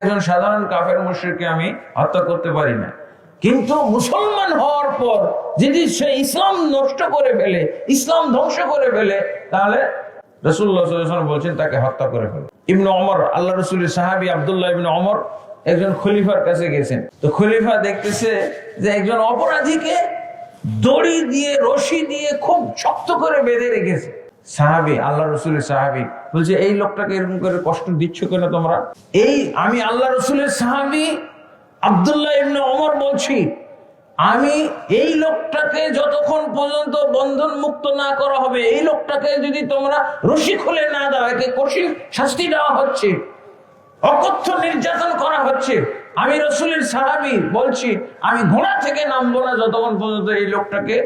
একজন সাধারণ কাফের মুশরিককে আমি হত্যা করতে পারি না, কিন্তু মুসলমান হওয়ার পর যদি সে ইসলাম নষ্ট করে ফেলে, ইসলাম ধ্বংস করে ফেলে, তাহলে রাসূলুল্লাহ সাল্লাল্লাহু আলাইহি ওয়াসাল্লাম বলছেন তাকে হত্যা করে ফেলে। ইবনে ওমর, আল্লাহ রাসূলের সাহাবী আব্দুল্লাহ ইবনে ওমর একজন খলিফার কাছে গেছেন। তো খলিফা দেখতেছে যে একজন অপরাধীকে দড়ি দিয়ে, রশি দিয়ে খুব শক্ত করে বেঁধে রেখেছে। সাহাবী, আল্লাহ রাসূলের সাহাবী বলছে, এই লোকটাকে এরকম করে কষ্ট দিচ্ছ কেন তোমরা? আমি আল্লাহ রাসূলের সাহাবী আব্দুল্লাহ ইবনে ওমর বলছি, আমি এই লোকটাকে যতক্ষণ পর্যন্ত বন্ধন মুক্ত না করা হবে, এই লোকটাকে যদি তোমরা রশি খুলে না দাও, একে কঠিন শাস্তি দেওয়া হচ্ছে, অকথ্য নির্যাতন করা হচ্ছে, আমি রাসূলের সাহাবী বলছি, আমি ঘোড়া থেকে নামবো না যতক্ষণ পর্যন্ত এই লোকটাকে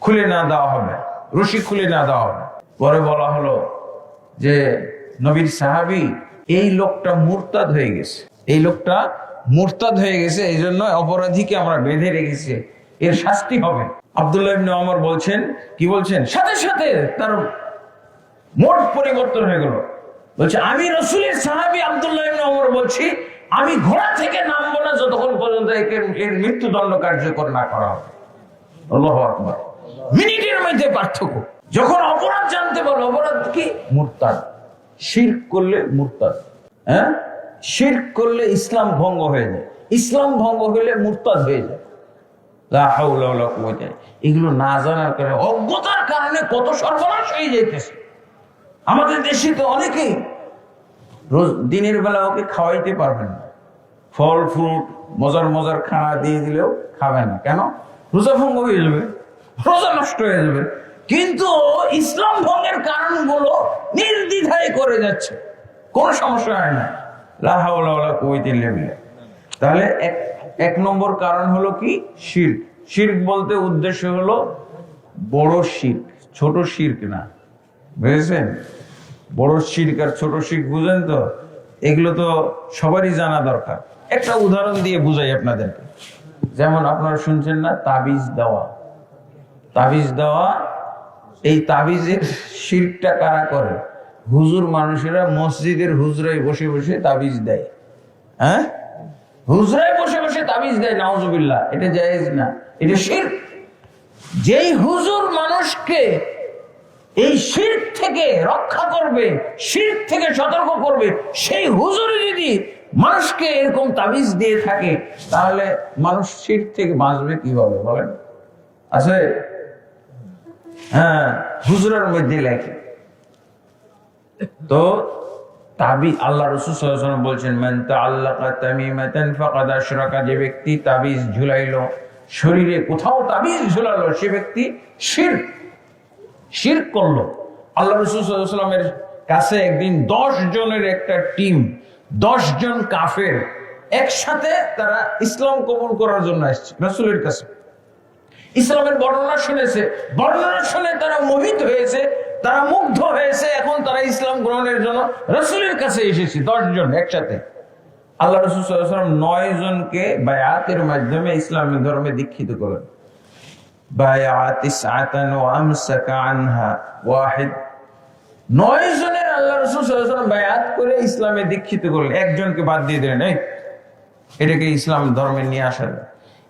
খুলে না দেওয়া হবে, রশি খুলে না দেওয়া হবে। পরে বলা হলো যে নবীর সাহাবী, এই লোকটা মুরতাদ হয়ে গেছে, এই লোকটা মুরতাদ হয়ে গেছে, এই জন্য অপরাধীকে আমরা বেঁধে রেখেছি, এর শাস্তি হবে। আব্দুল্লাহ ইবনে ওমর বলছেন, কি বলছেন, সাথে সাথে তার মোট পরিবর্তন হয়ে গেল। বলছে, আমি রাসূলের সাহাবী আব্দুল্লাহ ইবনে ওমর বলছি, আমি ঘোড়া থেকে নামবো না যতক্ষণ পর্যন্ত এর মৃত্যুদণ্ড কার্যকর না করা হবে। আল্লাহু আকবার। মিনিটের মধ্যে পার্থক্য। যখন অপরাধ জানতে পারলো, অপরাধ কি? মুরতাদ। শিরক করলে মুরতাদ, হ্যাঁ, শিরক করলে ইসলাম ভঙ্গ হয়ে যায়, ইসলাম ভঙ্গ হলে মুরতাদ হয়ে যায়। লা হাওলা ওয়ালা কুওয়াতা। এগুলো না জানার কারণে, অজ্ঞতার কারণে কত সর্বনাশ হয়ে যাইতেছে। আমাদের দেশে তো অনেকেই রোজ দিনের বেলা ওকে খাওয়াইতে পারবেন না, ফল ফ্রুট মজার মজার খানা দিয়ে দিলেও খাবে না। কেন? রোজা ভঙ্গ হয়ে যাবে, রোজা নষ্ট হয়ে যাবে। কিন্তু ইসলাম ভঙ্গের কারণগুলো নির্দ্বিধায় করে যাচ্ছে, কোন সমস্যা হয় না। লা হাওলা ওয়ালা কুওয়াতা ইল্লা বিল্লাহ। তাহলে এক নম্বর কারণ হলো কি? শিরক। শিরক বলতে উদ্দেশ্য হলো বড় শিরক, ছোট শিরক না। বুঝেছেন? বড় শিরক আর ছোট শিরক বুঝেন তো? এগুলো তো সবারই জানা দরকার। একটা উদাহরণ দিয়ে বুঝাই আপনাদেরকে। যেমন আপনারা শুনছেন না, তাবিজ দেওয়া। তাবিজ দেওয়া, এই তাবিজের শিরকটা কারা করে? হুজুর মানুষেরা মসজিদের হুজরায় বসে বসে তাবিজ দেয়। হ্যাঁ, হুজরায় বসে বসে তাবিজ দেয়, নাউজুবিল্লাহ। এটা জায়েজ না, এটা শিরক। যেই হুজুর মানুষকে এই শিরক থেকে রক্ষা করবে, শিরক থেকে সতর্ক করবে, সেই হুজুর যদি মানুষকে এরকম তাবিজ দিয়ে থাকে, তাহলে মানুষ শিরক থেকে বাঁচবে কিভাবে বলেন? আছে? হ্যাঁ, হুজুরের মধ্যে লেখে। তো তাবিজ, আল্লাহ রাসূল সাল্লাল্লাহু আলাইহি ওয়াসাল্লাম বলছেন, মান তাআল্লাকা তামিমাতান ফাকাদ আশরাকা। যে ব্যক্তি তাবিজ ঝুলাইলো, শরীরে কোথাও তাবিজ ঝুলালো, সে ব্যক্তি শিরক করলো। আল্লাহ রাসূল সাল্লাল্লাহু আলাইহি ওয়াসাল্লামের কাছে একদিন 10 জনের একটা টিম, 10 জন কাফের একসাথে তারা ইসলাম কবুল করার জন্য আসছে রাসূলের কাছে। ইসলামের বর্ণনা শুনেছে, বর্ণনা শুনে তারা মোহিত হয়েছে, তারা মুগ্ধ হয়েছে। এখন তারা ইসলাম গ্রহণের জন্য রাসূলের কাছে এসেছে 10 জন একসাথে। আল্লাহ রাসূল সাল্লাল্লাহু আলাইহি ওয়াসাল্লাম 9 জনকে বায়াতের মাধ্যমে ইসলামী ধর্মে দীক্ষিত করলেন। বায়াত ইসআতান ওয়া আমসাকা আনহা ওয়াহিদ। 9 জনের আল্লাহ রাসূল সাল্লাল্লাহু আলাইহি ওয়াসাল্লাম বায়াত করে ইসলামে দীক্ষিত করলেন, একজনকে বাদ দিয়ে দিলেন, এই এটাকে ইসলাম ধর্মে নিয়ে আসা যাবে,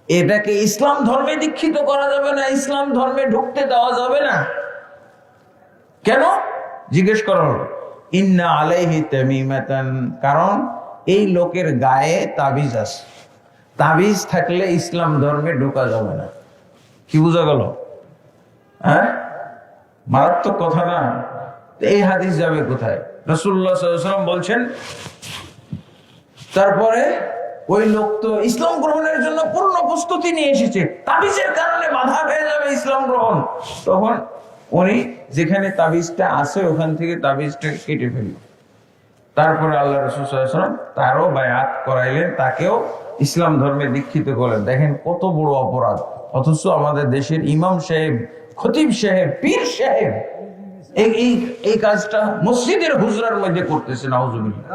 এটাকে ইসলাম ধর্মে দীক্ষিত করা যাবে না, ইসলাম ধর্মে ঢুকতে দেওয়া যাবে না। কেন? জিজ্ঞেস করা হলো। ইন্না আলাইহি তামিমাতান। কারণ এই লোকের গায়ে তাবিজ আছে, তাবিজ থাকলে ইসলাম ধর্মে ঢোকা যাবে না। কি বোঝা গেল? হ্যাঁ, মারাত্মক কথা না? এই হাদিস যাবে কোথায়? রাসূলুল্লাহ সাল্লাল্লাহু আলাইহি ওয়াসাল্লাম বলছেন, তারপরে ওই লোক তো ইসলাম গ্রহণের জন্য পূর্ণ প্রস্তুতি নিয়ে এসেছে, তাবিজের কারণে বাধা হয়ে যাবে ইসলাম গ্রহণ। তখন উনি যেখানে তাবিজটা আছে ওখান থেকে তাবিজটা কেটে ফেলল। তারপরে আল্লাহ রাসূল সাল্লাল্লাহু আলাইহি ওয়াসাল্লাম তারও বায়াত করাইলেন, তাকেও ইসলাম ধর্মে দীক্ষিত করলেন। দেখেন কত বড় অপরাধ। অথচ আমাদের দেশের ইমাম সাহেব, খতিব সাহেব, পীর সাহেব এই কাজটা মসজিদের হুজরার মধ্যে করতেছে। নাউজুবিল্লাহ।